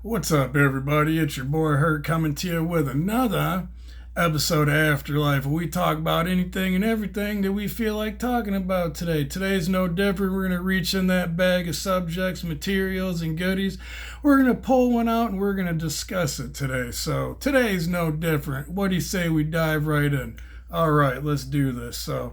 What's up, everybody? It's your boy Hurt coming to you with another episode of Afterlife where we talk about anything and everything that we feel like talking about today. Today's no different. We're going to reach in that bag of subjects, materials, and goodies. We're going to pull one out and we're going to discuss it today. So today's no different. What do you say we dive right in? All right, let's do this. So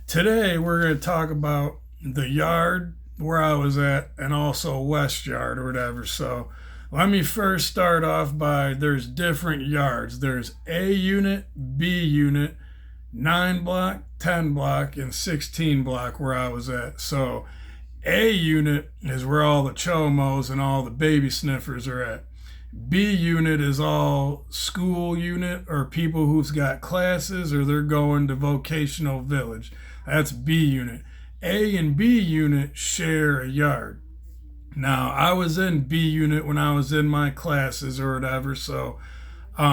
today we're going to talk about the yard where I was at and also West Yard or whatever. So let me first start off by there's different yards. There's A unit, B unit, 9 block, 10 block, and 16 block where I was at. So A unit is where all the chomos and all the baby sniffers are at. B unit is all school unit or people who's got classes or they're going to vocational village. That's B unit. A and B unit share a yard. Now, I was in B unit when I was in my classes or whatever, so A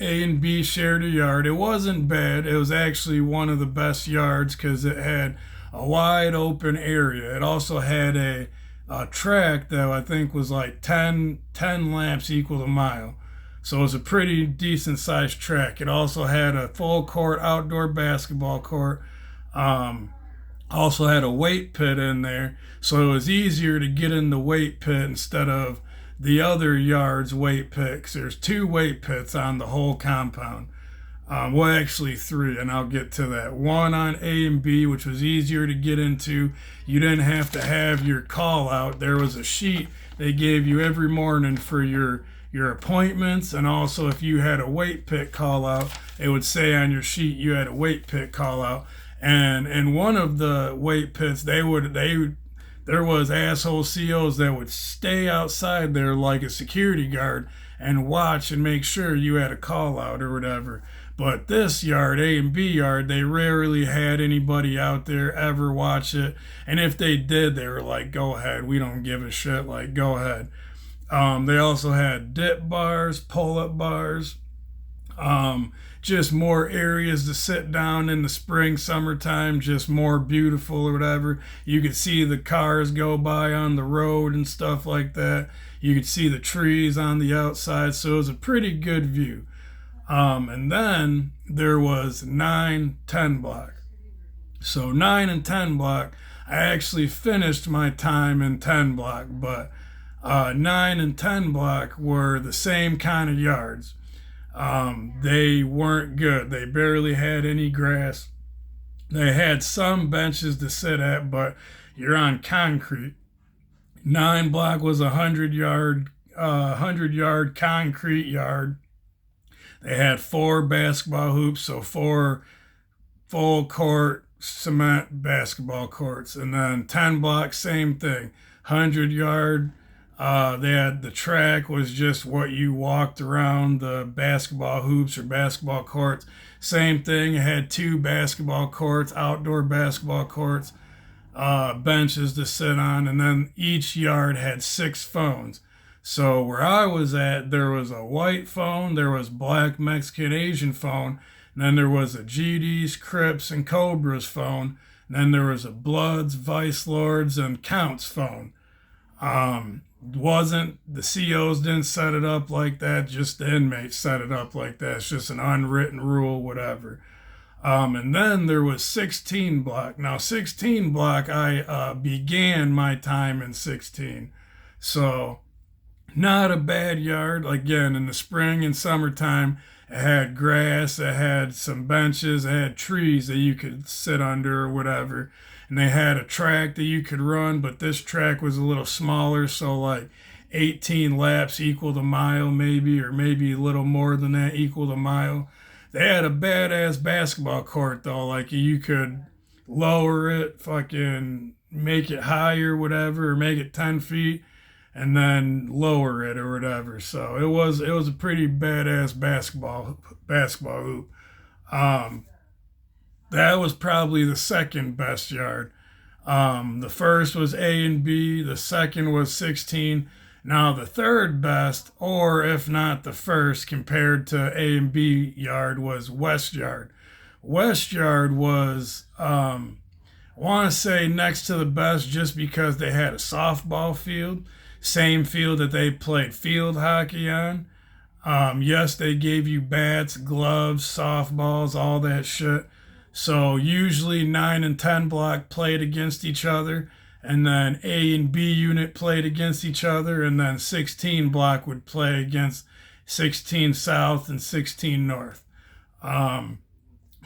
and B shared a yard. It wasn't bad. It was actually one of the best yards because it had a wide open area. It also had a track that I think was like 10 laps equal a mile. So it was a pretty decent sized track. It also had a full court outdoor basketball court. Also had a weight pit in there, so it was easier to get in the weight pit instead of the other yard's weight pit. 'Cause there's two weight pits on the whole compound. Well, actually three, and I'll get to that. One on A and B, which was easier to get into. You didn't have to have your call out. There was a sheet they gave you every morning for your appointments, and also if you had a weight pit call out, it would say on your sheet you had a weight pit call out. And in one of the weight pits, there was asshole COs that would stay outside there like a security guard and watch and make sure you had a call out or whatever. But this yard, A and B yard, they rarely had anybody out there ever watch it. And if they did, they were like, go ahead, we don't give a shit, like, go ahead. They also had dip bars, pull-up bars, just more areas to sit down in the spring, summertime, just more beautiful or whatever. You could see the cars go by on the road and stuff like that. You could see the trees on the outside, so it was a pretty good view. And then there was 9, 10 block. So 9 and 10 block, I actually finished my time in 10 block, but 9 and 10 block were the same kind of yards. They weren't good. They barely had any grass. They had some benches to sit at, but you're on concrete. 9 block was a 100 yard concrete yard. They had 4 basketball hoops, so 4 full court cement basketball courts. And then 10 block, same thing. 100 yard. They had the track was just what you walked around the basketball hoops or basketball courts. Same thing. It had 2 basketball courts, outdoor basketball courts, benches to sit on, and then each yard had 6 phones. So where I was at, there was a white phone, there was black, Mexican, Asian phone, and then there was a GDs, Crips, and Cobras phone, and then there was a Bloods, Vice Lords, and Counts phone. Wasn't the COs didn't set it up like that, just the inmates set it up like that. It's just an unwritten rule, whatever. And then there was 16 block. Now 16 block, I began my time in 16. So not a bad yard. Again, in the spring and summertime, it had grass, it had some benches, it had trees that you could sit under or whatever. And they had a track that you could run, but this track was a little smaller, so like 18 laps equaled a mile maybe, or maybe a little more than that equaled a mile. They had a badass basketball court though, like you could lower it, fucking make it higher, whatever, or make it 10 feet and then lower it or whatever. So it was a pretty badass basketball hoop. That was probably the second best yard. The first was A and B. The second was 16. Now the third best, or if not the first, compared to A and B yard was West Yard. West Yard was, I want to say next to the best just because they had a softball field. same field that they played field hockey on. Yes, they gave you bats, gloves, softballs, all that shit. So usually 9 and 10 block played against each other, and then A and B unit played against each other, and then 16 block would play against 16 South and 16 North. Um,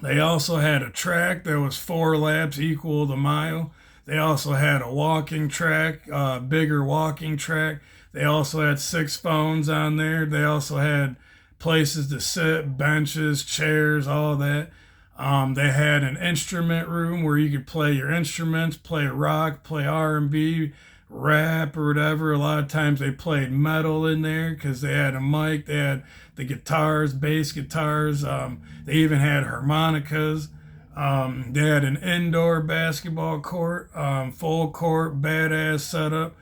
they also had a track that was 4 laps equal the mile. They also had a walking track, bigger walking track. They also had 6 phones on there. They also had places to sit, benches, chairs, all that. They had an instrument room where you could play your instruments, play rock, play R&B, rap, or whatever. A lot of times they played metal in there because they had a mic. They had the guitars, bass guitars. They even had harmonicas. They had an indoor basketball court, full court, badass setup.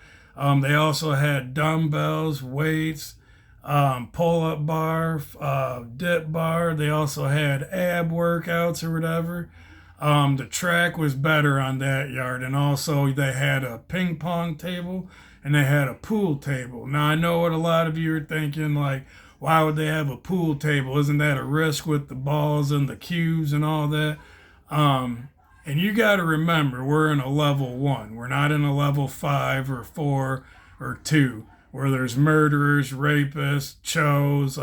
They also had dumbbells, weights, pull-up bar, dip bar. They also had ab workouts or whatever. The track was better on that yard, and also they had a ping pong table and they had a pool table. Now I know what a lot of you are thinking, like, why would they have a pool table? Isn't that a risk with the balls and the cubes and all that? And you got to remember, we're in a level 1. We're not in a level 5 or 4 or 2, where there's murderers, rapists, chos,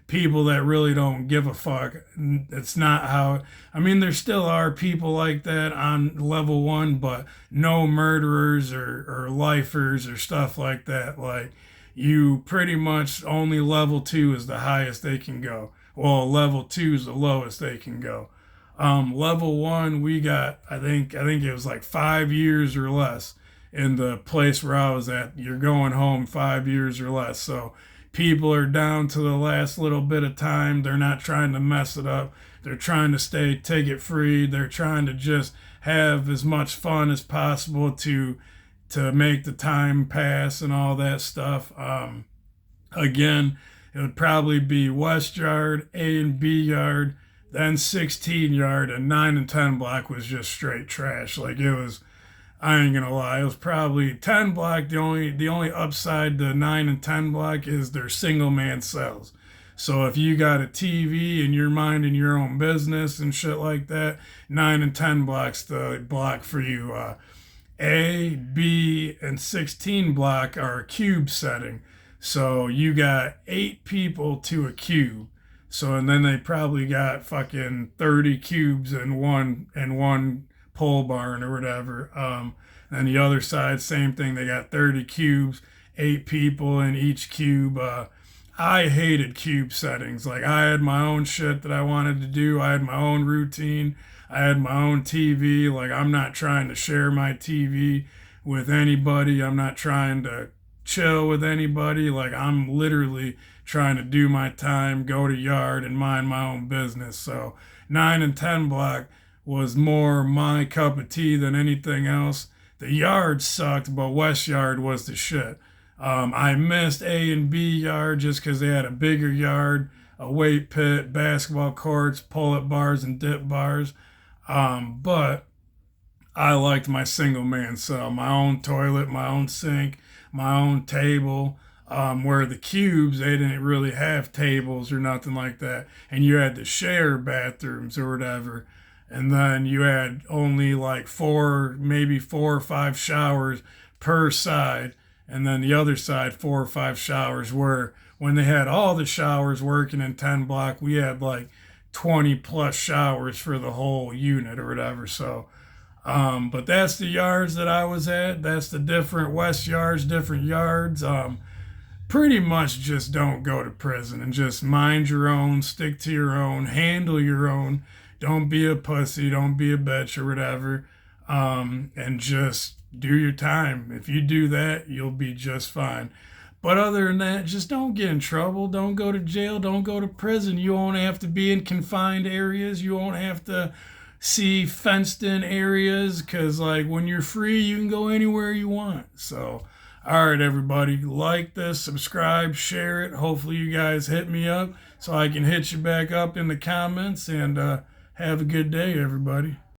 people that really don't give a fuck. It's not how, I mean, there still are people like that on level 1, but no murderers or lifers or stuff like that. Like, you pretty much only level 2 is the highest they can go. Well, level 2 is the lowest they can go. Level 1, we got, I think it was like 5 years or less in the place where I was at. You're going home 5 years or less. So people are down to the last little bit of time. They're not trying to mess it up. They're trying to stay ticket free. They're trying to just have as much fun as possible to make the time pass and all that stuff. Again, it would probably be West Yard, A and B Yard, then 16 yard, and 9 and 10 block was just straight trash. Like, it was, I ain't gonna lie, it was probably 10 block. The only upside to 9 and 10 block is their single man cells. So if you got a TV and you're minding your own business and shit like that, 9 and 10 blocks the block for you. A, B, and 16 block are a cube setting. So you got 8 people to a cube. So, and then they probably got fucking 30 cubes in one pole barn or whatever. And the other side, same thing. They got 30 cubes, 8 people in each cube. I hated cube settings. Like, I had my own shit that I wanted to do. I had my own routine. I had my own TV. Like, I'm not trying to share my TV with anybody. I'm not trying to chill with anybody. Like, I'm literally trying to do my time, go to yard, and mind my own business. So 9 and 10 block was more my cup of tea than anything else. The yard sucked, but West Yard was the shit. I missed A and B Yard just because they had a bigger yard, a weight pit, basketball courts, pull-up bars, and dip bars. But I liked my single man cell, my own toilet, my own sink, my own table. Where the cubes, they didn't really have tables or nothing like that. And you had to share bathrooms or whatever. And then you had only like maybe 4 or 5 showers per side. And then the other side, 4 or 5 showers, where when they had all the showers working in 10 block, we had like 20 plus showers for the whole unit or whatever. So, but that's the yards that I was at. That's the different West yards, different yards. Pretty much just don't go to prison and just mind your own, stick to your own, handle your own. Don't be a pussy, don't be a bitch or whatever. And just do your time. If you do that, you'll be just fine. But other than that, just don't get in trouble. Don't go to jail. Don't go to prison. You won't have to be in confined areas. You won't have to see fenced in areas because, like, when you're free, you can go anywhere you want. So, all right, everybody, like this, subscribe, share it. Hopefully you guys hit me up so I can hit you back up in the comments, and have a good day, everybody.